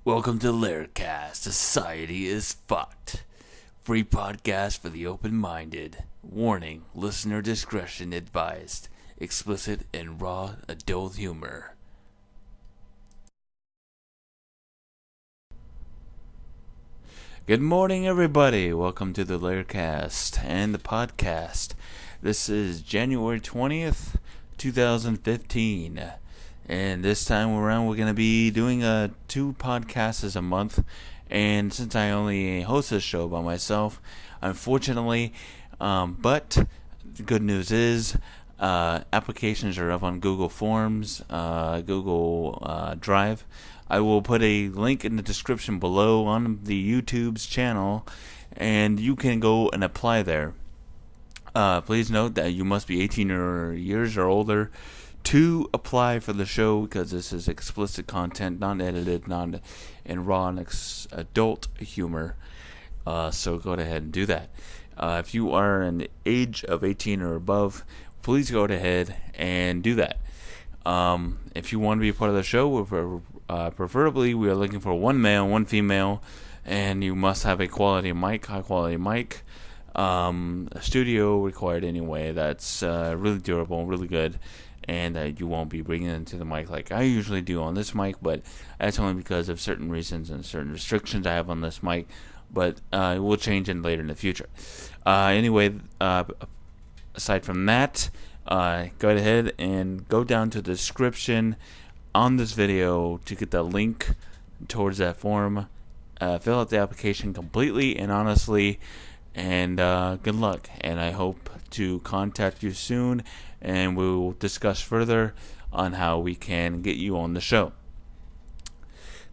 Welcome to LARRCAST. Society is fucked. Free podcast for the open-minded. Warning, listener discretion advised. Explicit and raw adult humor. Good morning, everybody. Welcome to the LARRCAST and the podcast. This is January 20th, 2015. And this time around, we're going to be doing 2 podcasts a month. And since I only host this show by myself, unfortunately, but the good news is applications are up on Google Forms, Google Drive. I will put a link in the description below on the YouTube's channel, and you can go and apply there. Please note that you must be 18 years or older to apply for the show, because this is explicit content, non-edited, and raw and adult humor. So go ahead and do that. If you are in the age of 18 or above, please go ahead and do that. If you want to be a part of the show, preferably we are looking for 1 male, 1 female, and you must have a quality mic, high quality mic. A studio required anyway. That's really durable, really good. And you won't be bringing it into the mic like I usually do on this mic, but that's only because of certain reasons and certain restrictions I have on this mic, but it will change later in the future. Anyway, aside from that, go ahead and go down to the description on this video to get the link towards that form. Fill out the application completely and honestly, and good luck. And I hope to contact you soon, and we will discuss further on how we can get you on the show.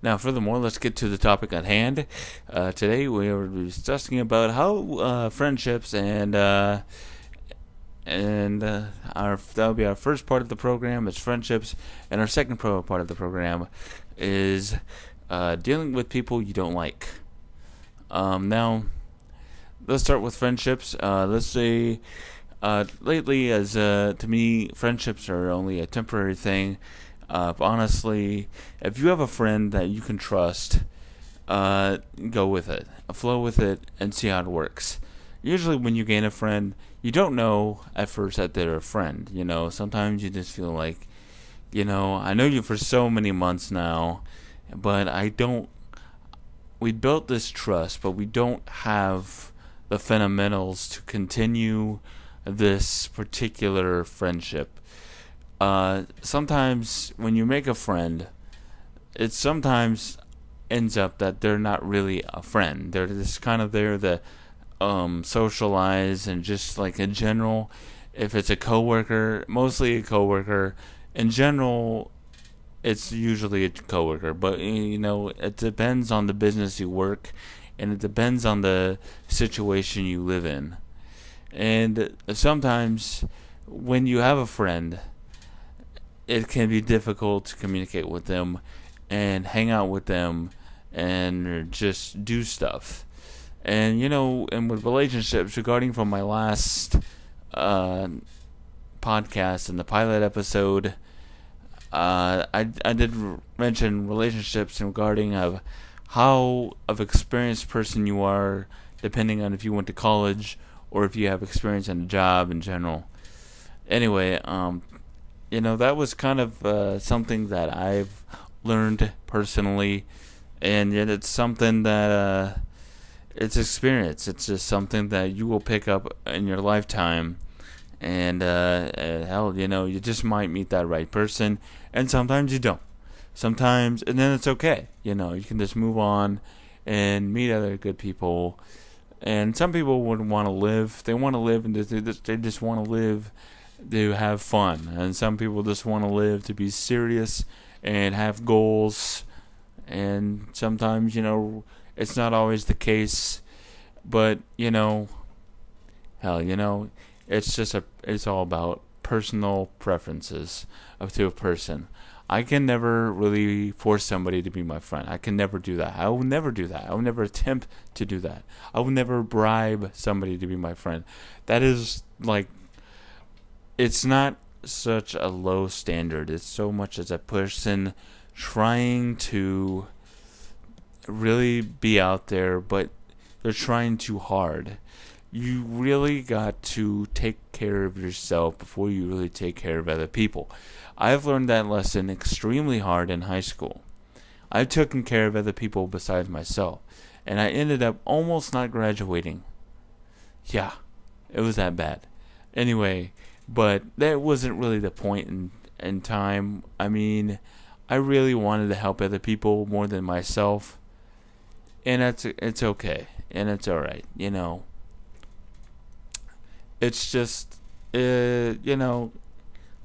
Now, furthermore, let's get to the topic at hand. Today we are discussing about how friendships that'll be our first part of the program, is friendships, and our second part of the program is dealing with people you don't like. Now, let's start with friendships. Let's say lately, as to me, friendships are only a temporary thing. Honestly, if you have a friend that you can trust, go with it, flow with it, and see how it works. Usually when you gain a friend, you don't know at first that they're a friend. Sometimes you just feel like, I know you for so many months now, but we built this trust, but we don't have the fundamentals to continue this particular friendship. Sometimes when you make a friend, it sometimes ends up that they're not really a friend. They're just kind of there to socialize, and just like in general, if it's a coworker, mostly a coworker. In general, it's usually a coworker, but it depends on the business you work, and it depends on the situation you live in. And sometimes when you have a friend, it can be difficult to communicate with them and hang out with them and just do stuff. And and with relationships, regarding from my last podcast and the pilot episode, I did mention relationships and regarding of how of experienced person you are, depending on if you went to college or if you have experience in a job in general. Anyway, that was kind of something that I've learned personally, and yet it's something that it's experience. It's just something that you will pick up in your lifetime, and hell, you just might meet that right person, and sometimes you don't. Sometimes, and then it's okay. You can just move on and meet other good people. And some people would want to live. They want to live, and they just want to live to have fun. And some people just want to live to be serious and have goals. And sometimes, it's not always the case. But, hell, it's all about personal preferences to a person. I can never really force somebody to be my friend. I can never do that. I will never do that. I will never attempt to do that. I will never bribe somebody to be my friend. That is it's not such a low standard. It's so much as a person trying to really be out there, but they're trying too hard. You really got to take care of yourself before you really take care of other people. I've learned that lesson extremely hard in high school. I've taken care of other people besides myself, and I ended up almost not graduating. Yeah, it was that bad. Anyway, but that wasn't really the point in time. I mean, I really wanted to help other people more than myself, and it's okay, and it's all right. It's just,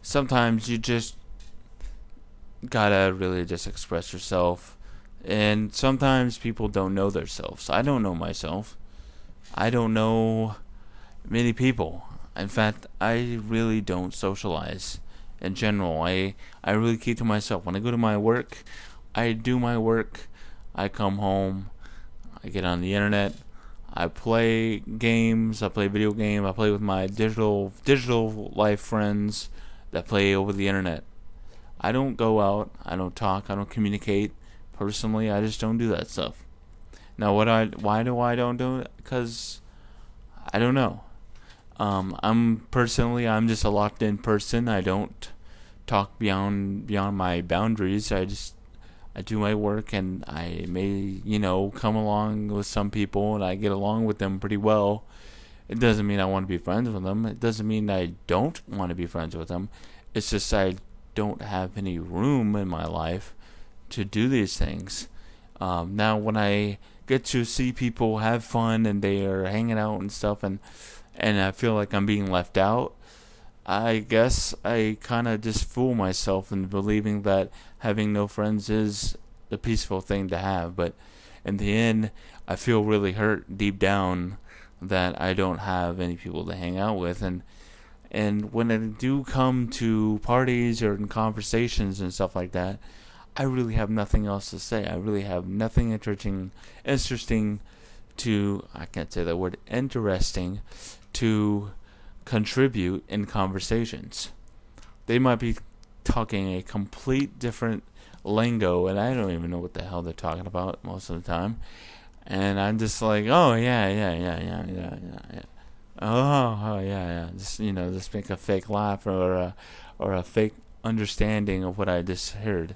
sometimes you just gotta really just express yourself, and sometimes people don't know themselves. I don't know myself. I don't know many people. In fact, I really don't socialize in general. I really keep to myself. When I go to my work, I do my work. I come home. I get on the internet. I play games. I play video games. I play with my digital life friends that play over the internet. I don't go out. I don't talk. I don't communicate. Personally, I just don't do that stuff. Now, why do I don't do it? Because I don't know. I'm just a locked in person. I don't talk beyond my boundaries. I do my work, and I may, come along with some people, and I get along with them pretty well. It doesn't mean I want to be friends with them. It doesn't mean I don't want to be friends with them. It's just I don't have any room in my life to do these things. Now, when I get to see people have fun and they are hanging out and stuff, and I feel like I'm being left out, I guess I kind of just fool myself in believing that having no friends is the peaceful thing to have. But in the end, I feel really hurt deep down that I don't have any people to hang out with. And when I do come to parties or in conversations and stuff like that, I really have nothing else to say. I really have nothing interesting to, I can't say that word, interesting, to contribute in conversations. They might be talking a complete different lingo, and I don't even know what the hell they're talking about most of the time. And I'm just like, oh yeah. Oh yeah. Just make a fake laugh or a fake understanding of what I just heard.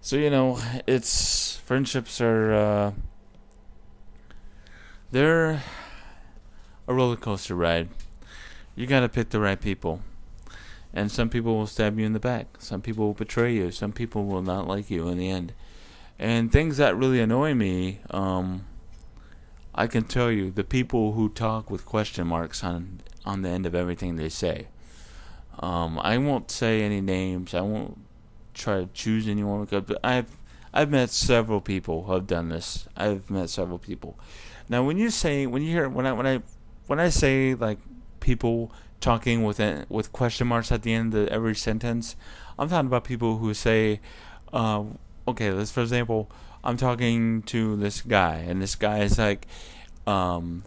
So it's friendships are they're a roller coaster ride. You gotta pick the right people. And some people will stab you in the back. Some people will betray you. Some people will not like you in the end. And things that really annoy me, I can tell you, the people who talk with question marks on the end of everything they say. I won't say any names. I won't try to choose anyone, but I've met several people who have done this. I've met several people. Now, when I say like people talking with question marks at the end of every sentence, I'm talking about people who say, okay, let's, for example, I'm talking to this guy, and this guy is like, and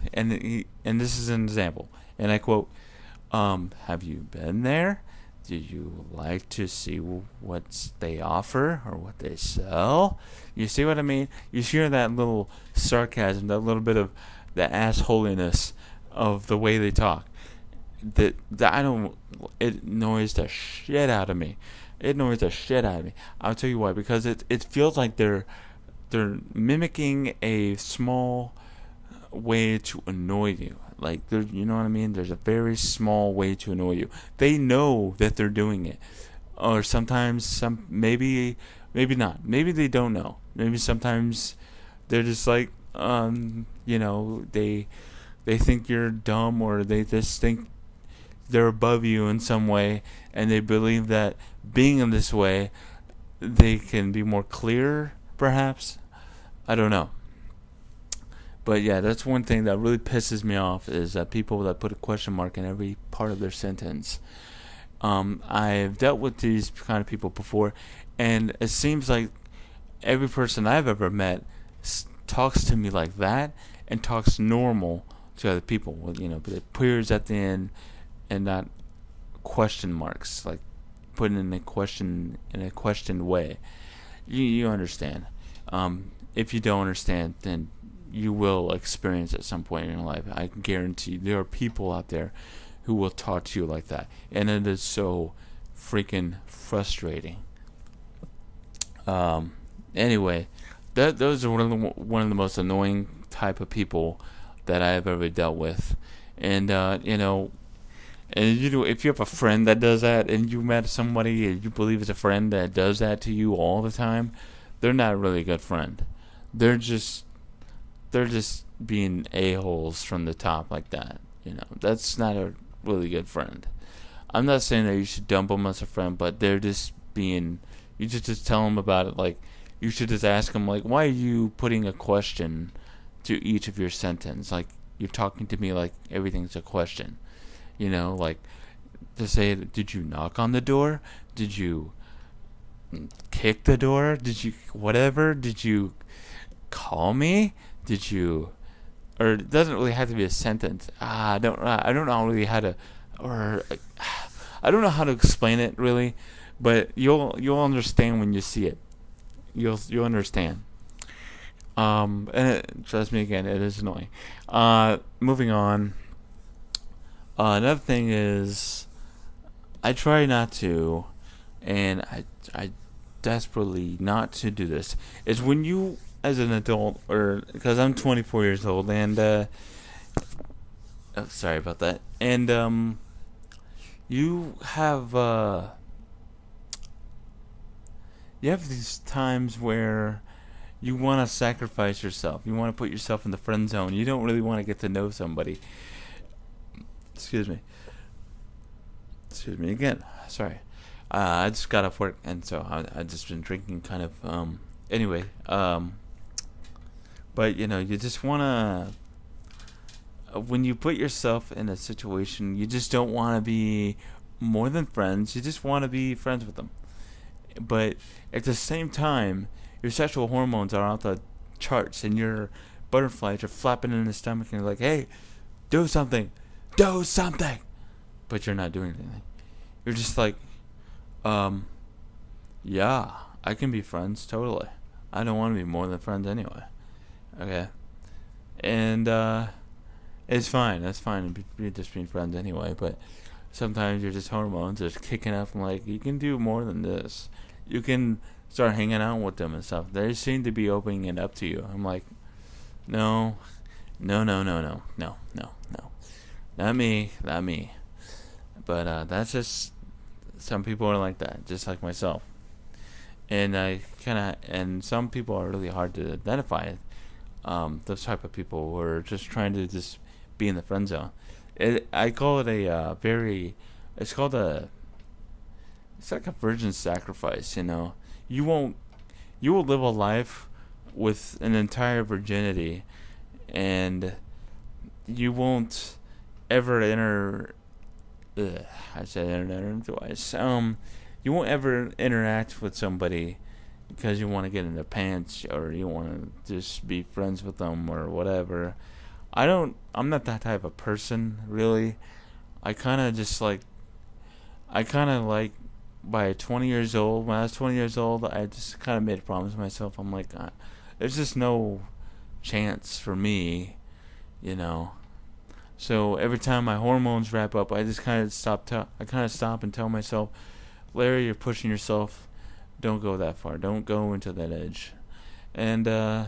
this is an example, and I quote, have you been there? Do you like to see what they offer or what they sell? You see what I mean? You hear that little sarcasm, that little bit of the assholiness of the way they talk. It annoys the shit out of me. It annoys the shit out of me. I'll tell you why. Because it feels like they're mimicking a small way to annoy you. Like, you know what I mean? There's a very small way to annoy you. They know that they're doing it. Or sometimes, maybe not. Maybe they don't know. Maybe sometimes they're just like, they think you're dumb, or they just think they're above you in some way, and they believe that being in this way, they can be more clear, perhaps. I don't know. But yeah, that's one thing that really pisses me off, is that people that put a question mark in every part of their sentence. I've dealt with these kind of people before, and it seems like every person I've ever met talks to me like that, and talks normal to other people. But it appears at the end, and not question marks, like put in a questioned way. You understand. If you don't understand, then you will experience at some point in your life. I can guarantee there are people out there who will talk to you like that, and it is so freaking frustrating. Anyway, those are one of the most annoying type of people that I have ever dealt with, and if you have a friend that does that, and you met somebody and you believe it's a friend that does that to you all the time, they're not really a good friend. They're just being a-holes from the top like that. That's not a really good friend. I'm not saying that you should dump them as a friend, but they're just being. You just tell them about it. Like, you should just ask them, like, why are you putting a question to each of your sentence? Like, you're talking to me like everything's a question. Like, to say, did you knock on the door? Did you kick the door? Did you whatever? Did you call me? Did you? Or it doesn't really have to be a sentence. I don't know really how to, or I don't know how to explain it really, but you'll understand when you see it. You'll understand. Trust me again, it is annoying. Moving on. Another thing is, I try not to, and I desperately not to do this. Is when you, as an adult, or because I'm 24 years old, and sorry about that, and you have these times where you want to sacrifice yourself. You want to put yourself in the friend zone. You don't really want to get to know somebody. Excuse me again. Sorry. I just got off work, and so I just been drinking kind of. Anyway. But you just wanna. When you put yourself in a situation, you just don't want to be more than friends. You just want to be friends with them. But at the same time, your sexual hormones are out the charts, and your butterflies are flapping in the stomach, and you're like, "Hey, do something, do something," but you're not doing anything. You're just like, yeah, I can be friends, totally. I don't want to be more than friends anyway. Okay, and it's fine. That's fine. Be just being friends anyway. But sometimes your just hormones are kicking up. I'm like, you can do more than this. You can start hanging out with them and stuff. They seem to be opening it up to you. I'm like, no, not me. But that's just, some people are like that, just like myself. And and some people are really hard to identify. Those type of people who are just trying to just be in the friend zone. I call it it's like a virgin sacrifice. You will live a life with an entire virginity, and you won't ever enter. I said enter twice. You won't ever interact with somebody because you want to get in their pants, or you want to just be friends with them or whatever. I'm not that type of person, really. I kind of by 20 years old, when I was 20 years old, I just kind of made a promise to myself. I'm like, there's just no chance for me, So every time my hormones wrap up, I just kind of stop and tell myself, Larry, you're pushing yourself. Don't go that far. Don't go into that edge. And I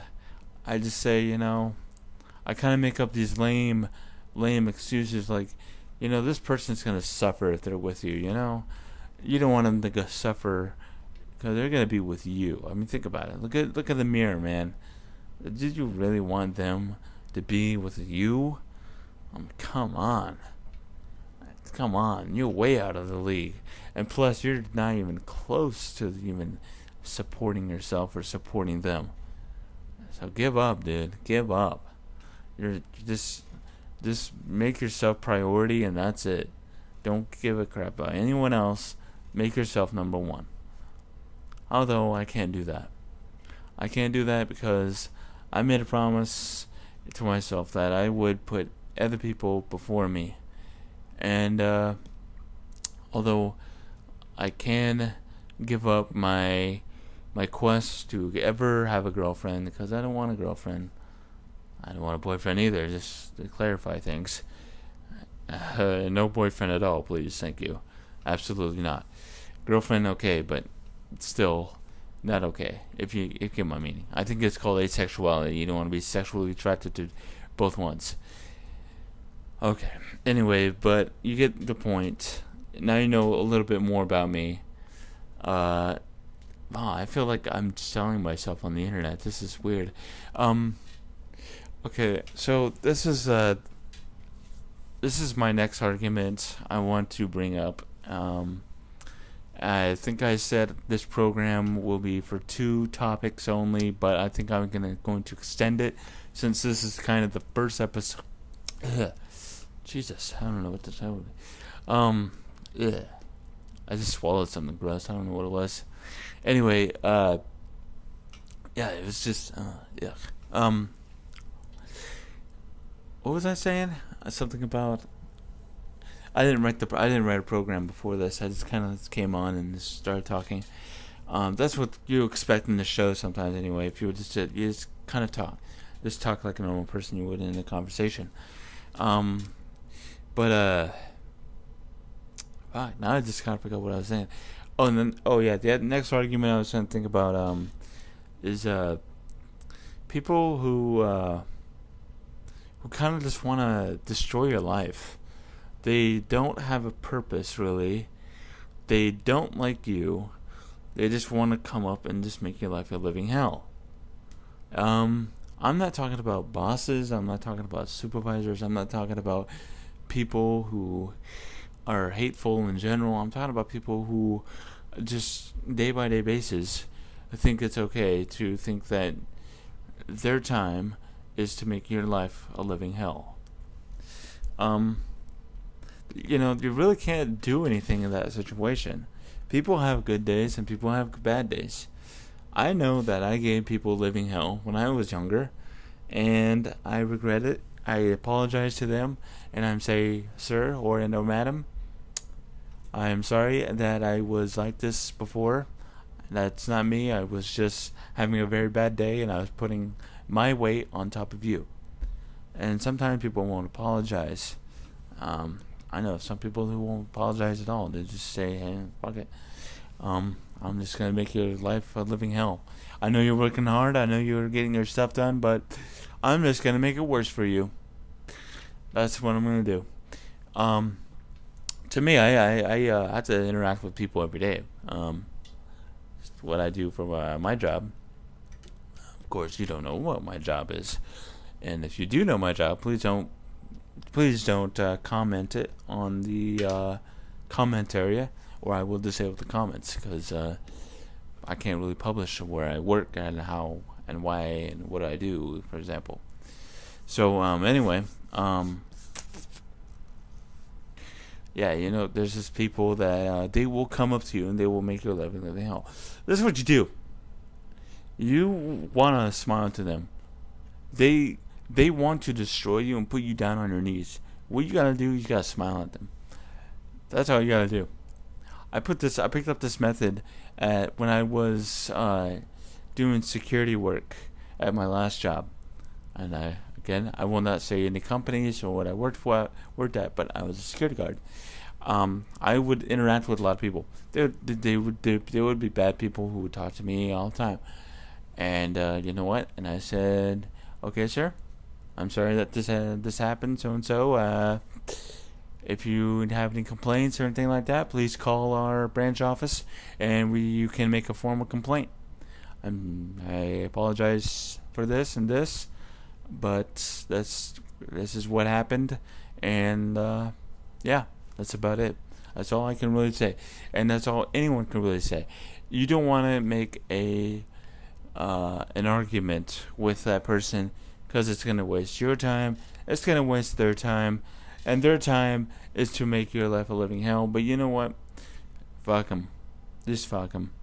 just say, I kind of make up these lame excuses like, this person's going to suffer if they're with you, You don't want them to go suffer because they're going to be with you. I mean, think about it. Look at the mirror, man. Did you really want them to be with you? Come on. You're way out of the league. And plus, you're not even close to even supporting yourself or supporting them. So give up, dude. Give up. You're just make yourself priority, and that's it. Don't give a crap about anyone else. Make yourself number one. Although I can't do that. I can't do that because I made a promise to myself that I would put other people before me. And although I can give up my my quest to ever have a girlfriend, because I don't want a girlfriend. I don't want a boyfriend either, just to clarify things. No boyfriend at all, please, thank you. Absolutely not. Girlfriend, okay, but still not okay, if you get my meaning. I think it's called asexuality. You don't want to be sexually attracted to both ones. Okay, anyway, but you get the point. Now you know a little bit more about me. I feel like I'm selling myself on the internet. This is weird. Okay, so this is my next argument I want to bring up. I think I said this program will be for 2 topics only, but I think I'm going to extend it since this is kind of the first episode. Jesus, I don't know what to say. I just swallowed something gross. I don't know what it was. Anyway, yeah, it was just, yuck. What was I saying? Something about. I didn't write a program before this. I just kind of came on and just started talking. That's what you expect in the show sometimes, anyway. If you would you just kind of talk, just talk like a normal person you would in a conversation. Now I just kind of forgot what I was saying. The next argument I was going to think about is people who kind of just want to destroy your life. They don't have a purpose, really. They don't like you. They just want to come up and just make your life a living hell. I'm not talking about bosses. I'm not talking about supervisors. I'm not talking about people who are hateful in general. I'm talking about people who just day-by-day basis think it's okay to think that their time is to make your life a living hell. You really can't do anything in that situation. People have good days and people have bad days. I know that I gave people living hell when I was younger, and I regret it. I apologize to them, and I'm saying, sir or no, madam, I am sorry that I was like this before. That's not me. I was just having a very bad day, and I was putting my weight on top of you. And sometimes people won't apologize. I know some people who won't apologize at all. They just say, hey, fuck it. I'm just going to make your life a living hell. I know you're working hard. I know you're getting your stuff done, but I'm just going to make it worse for you. That's what I'm going to do. To me, I have to interact with people every day. It's what I do for my job. Of course, you don't know what my job is. And if you do know my job, please don't comment it on the comment area, or I will disable the comments, because I can't really publish where I work and how and why and what I do, for example. So anyway, there's just people that they will come up to you and they will make your life a living hell. This is what you do. You want to smile to them. They want to destroy you and put you down on your knees. What you gotta do, you gotta smile at them. That's all you gotta do. I picked up this method when I was doing security work at my last job, and I will not say any companies or what I worked at, but I was a security guard. I would interact with a lot of people. There would be bad people who would talk to me all the time, and you know what? And I said, okay, sir, I'm sorry that this happened, so and so. If you have any complaints or anything like that, please call our branch office, and you can make a formal complaint. I apologize for this and this, but this is what happened, and that's about it. That's all I can really say, and that's all anyone can really say. You don't want to make an argument with that person, because it's going to waste your time, it's going to waste their time, and their time is to make your life a living hell. But you know what? Fuck them. Just fuck them.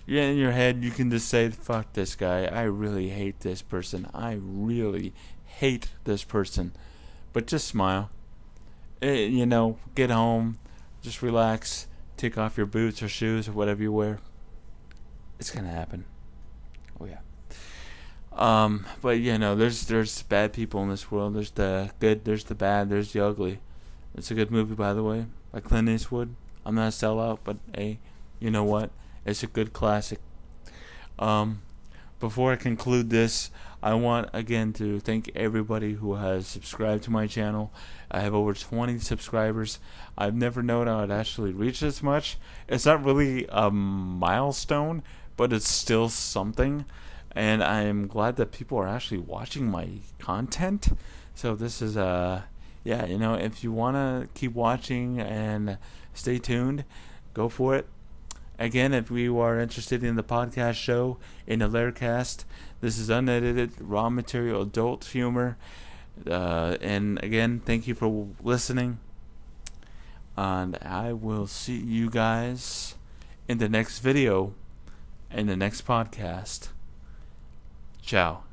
Yeah, in your head, you can just say, fuck this guy. I really hate this person. I really hate this person. But just smile. Get home. Just relax. Take off your boots or shoes or whatever you wear. It's going to happen. Oh yeah. But there's bad people in this world. There's the good, there's the bad, there's the ugly. It's a good movie, by the way, by Clint Eastwood. I'm not a sellout, but hey, you know what? It's a good classic. Before I conclude this, I want again to thank everybody who has subscribed to my channel. I have over 20 subscribers. I've never known I would actually reach this much. It's not really a milestone, but it's still something. And I'm glad that people are actually watching my content. So this is if you want to keep watching and stay tuned, go for it. Again, if you are interested in the podcast show, in the LARRCAST, this is unedited, raw material, adult humor. And again, thank you for listening. And I will see you guys in the next video, in the next podcast. Ciao.